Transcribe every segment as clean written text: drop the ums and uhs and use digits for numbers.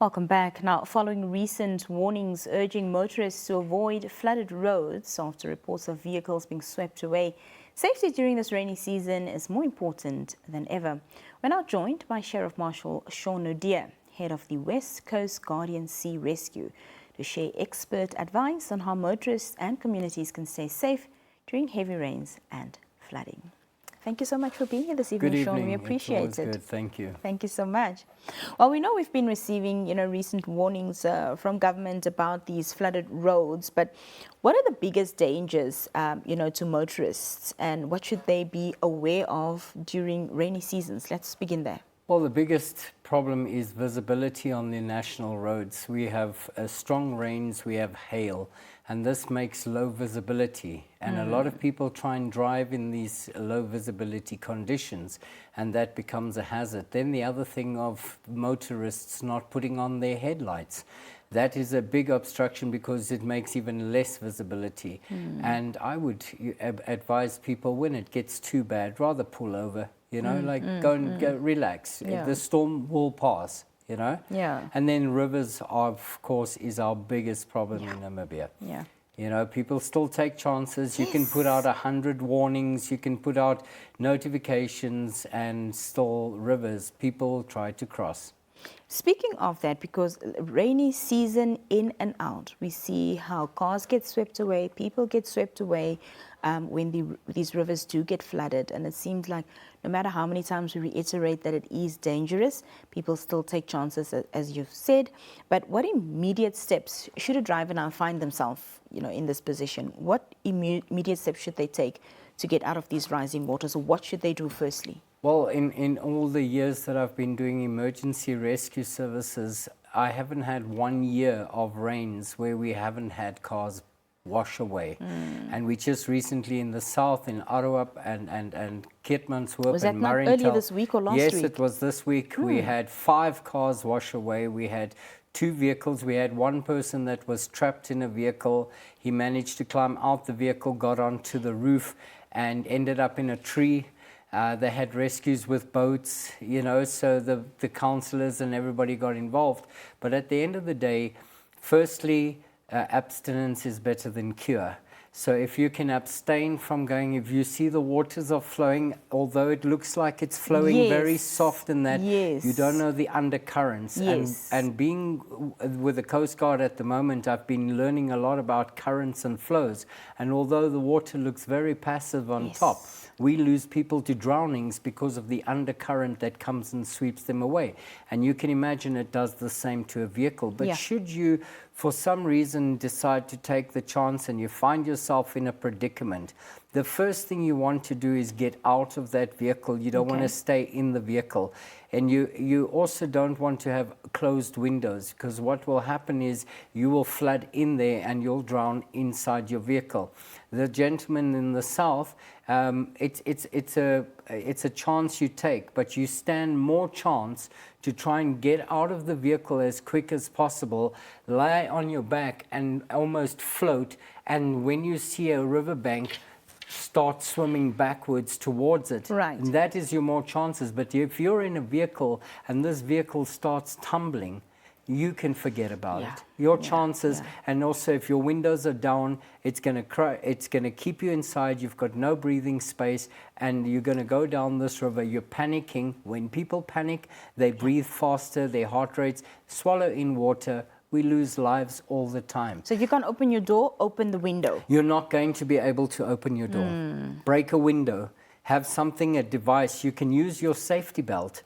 Welcome back. Now, following recent warnings urging motorists to avoid flooded roads after reports of vehicles being swept away, safety during this rainy season is more important than ever. We're now joined by Sheriff Marshal Sean Naudé, head of the West Coast Guardian Sea Rescue, to share expert advice on how motorists and communities can stay safe during heavy rains and flooding. Thank you so much for being here this evening, Sean. We appreciate it. Good. Thank you. Thank you so much. Well, we know we've been receiving, recent warnings from government about these flooded roads, but what are the biggest dangers, to motorists, and what should they be aware of during rainy seasons? Let's begin there. Well, the biggest problem is visibility on the national roads. We have strong rains, we have hail, and this makes low visibility. And a lot of people try and drive in these low visibility conditions, and that becomes a hazard. Then the other thing of motorists not putting on their headlights. That is a big obstruction because it makes even less visibility. And I would advise people, when it gets too bad, rather pull over. Go and relax. Yeah. The storm will pass, Yeah. And then rivers, of course, is our biggest problem in Namibia. Yeah. People still take chances. You can put out 100 warnings, you can put out notifications, and still rivers, people try to cross. Speaking of that, because rainy season in and out, we see how cars get swept away, people get swept away when these rivers do get flooded. And it seems like no matter how many times we reiterate that it is dangerous, people still take chances, as you've said. But what immediate steps should a driver now find themselves, in this position? What immediate steps should they take to get out of these rising waters, or what should they do firstly? Well, in all the years that I've been doing emergency rescue services, I haven't had 1 year of rains where we haven't had cars wash away. And we just recently in the south, in Aruap and Keetmanshoop Was that and not Mariental. earlier this week or last week? Yes, it was this week. We had 5 cars wash away. We had 2 vehicles. We had 1 person that was trapped in a vehicle. He managed to climb out the vehicle, got onto the roof, and ended up in a tree. They had rescues with boats, so the councillors and everybody got involved. But at the end of the day, firstly, abstinence is better than cure. So if you can abstain from going, if you see the waters are flowing, although it looks like it's flowing very soft and that, you don't know the undercurrents. And being with the Coast Guard at the moment, I've been learning a lot about currents and flows. And although the water looks very passive on top, we lose people to drownings because of the undercurrent that comes and sweeps them away. And you can imagine it does the same to a vehicle. But should you, for some reason, decide to take the chance and you find yourself in a predicament, the first thing you want to do is get out of that vehicle. You don't want to stay in the vehicle. And you also don't want to have closed windows, because what will happen is you will flood in there and you'll drown inside your vehicle. The gentleman in the south, it's a chance you take, but you stand more chance to try and get out of the vehicle as quick as possible, lie on your back and almost float, and when you see a riverbank, start swimming backwards towards it. Right. And that is your more chances. But if you're in a vehicle and this vehicle starts tumbling, you can forget about it. Your chances, and also if your windows are down, it's going to keep you inside. You've got no breathing space, and you're going to go down this river. You're panicking. When people panic, they breathe faster, their heart rates swallow in water. We lose lives all the time. So if you can't open your door, open the window. You're not going to be able to open your door. Break a window. Have something, a device. You can use your safety belt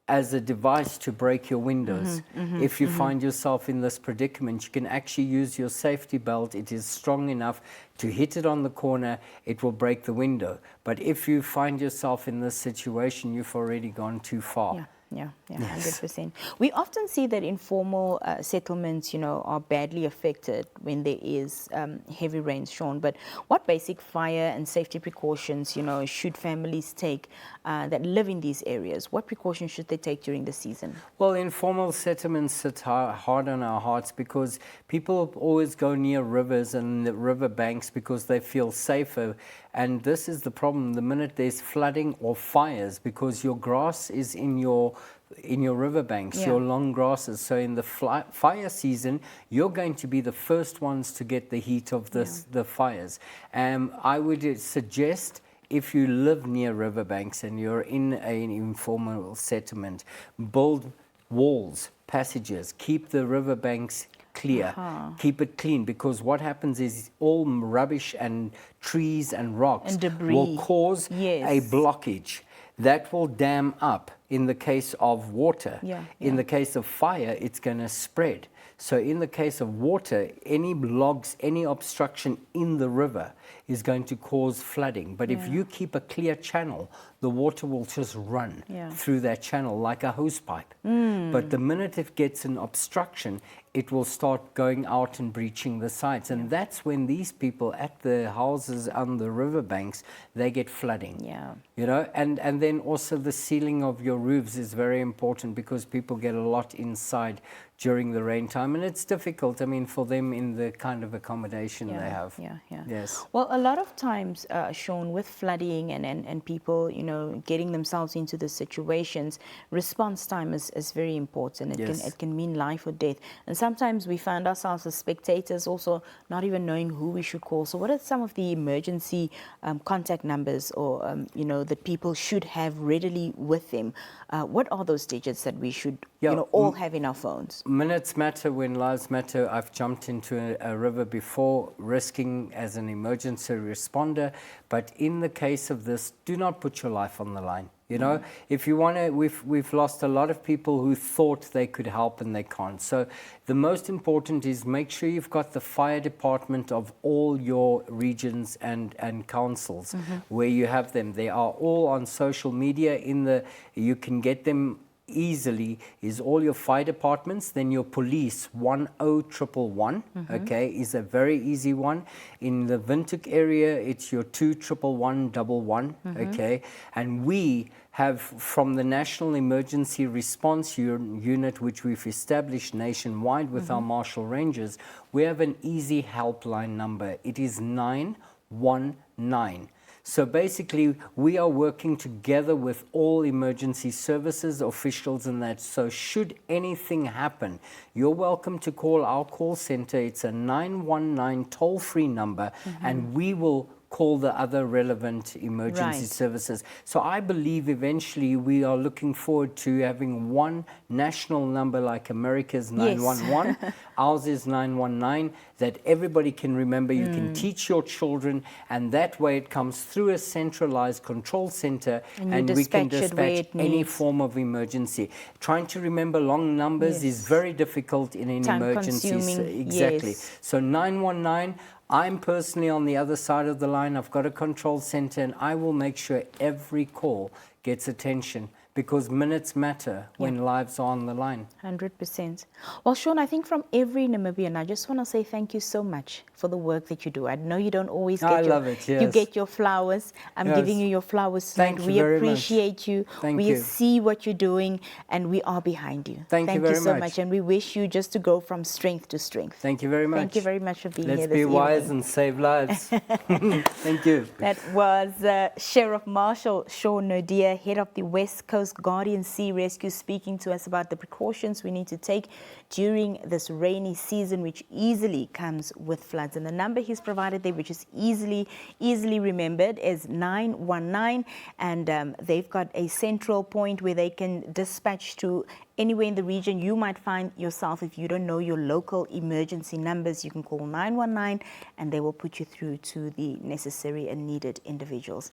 as a device to break your windows. If you find yourself in this predicament, you can actually use your safety belt. It is strong enough to hit it on the corner. It will break the window. But if you find yourself in this situation, you've already gone too far. Yeah, 100%. We often see that informal settlements, are badly affected when there is heavy rains, Sean. But what basic fire and safety precautions, should families take that live in these areas? What precautions should they take during the season? Well, informal settlements sit hard on our hearts because people always go near rivers and the river banks because they feel safer. And this is the problem the minute there's flooding or fires, because your grass is in your in your riverbanks, Yeah. your long grasses. So in the fire season, you're going to be the first ones to get the heat of the fires. I would suggest, if you live near riverbanks and you're in an informal settlement, build walls, passages, keep the riverbanks clear, keep it clean, because what happens is all rubbish and trees and rocks And debris will cause Yes. a blockage. That will dam up in the case of water. Yeah, In yeah. the case of fire, it's going to spread. So in the case of water, any logs, any obstruction in the river is going to cause flooding. But if Yeah. you keep a clear channel, the water will just run Yeah. through that channel like a hose pipe. But the minute it gets an obstruction, it will start going out and breaching the sides. And that's when these people at the houses on the riverbanks, they get flooding. Yeah. You know, and then also the sealing of your roofs is very important, because people get a lot inside during the rain time, and it's difficult, I mean, for them in the kind of accommodation they have. Yeah, yeah. Yes. Well, a lot of times, Sean, with flooding and people, you know, getting themselves into the situations, response time is very important. It can mean life or death. And sometimes we find ourselves as spectators also not even knowing who we should call. So what are some of the emergency contact numbers, or, you know, that people should have readily with them? What are those digits that we should, you know, all have in our phones? Minutes matter when lives matter. I've jumped into a river before, risking as an emergency responder. But in the case of this, do not put your life on the line. You know, if you want to, we've lost a lot of people who thought they could help and they can't. So the most important is make sure you've got the fire department of all your regions and councils where you have them. They are all on social media. You can get them easily. Is all your fire departments, then your police 10111, okay, is a very easy one. In the Windhoek area, it's your 21111, okay, and we have, from the National Emergency Response Unit, which we've established nationwide with our Marshal Rangers, we have an easy helpline number. It is 919. So basically, we are working together with all emergency services, officials and that. So should anything happen, you're welcome to call our call center. It's a 919 toll-free number, and we will call the other relevant emergency services. So I believe eventually we are looking forward to having one national number like America's 911. Ours is 919, that everybody can remember. You can teach your children, and that way it comes through a centralized control center, and we can dispatch any form of emergency. Trying to remember long numbers is very difficult in an emergency. Exactly. So 919. I'm personally on the other side of the line. I've got a control center, and I will make sure every call gets attention, because minutes matter when lives are on the line. 100%. Well, Sean, I think from every Namibian, I just want to say thank you so much for the work that you do. I know you don't always get you get your flowers. I'm giving you your flowers tonight. We appreciate you. We see what you're doing, and we are behind you. Thank you very so much. much. And we wish you just to go from strength to strength. Thank you very much. Thank you very much for being here Let's this be evening. wise and save lives. Thank you. That was Sheriff Marshal Sean Naudé, head of the West Coast Guardian Sea Rescue, speaking to us about the precautions we need to take during this rainy season, which easily comes with floods. And the number he's provided there, which is easily remembered, is 919. And they've got a central point where they can dispatch to anywhere in the region. You might find yourself, if you don't know your local emergency numbers, you can call 919 and they will put you through to the necessary and needed individuals.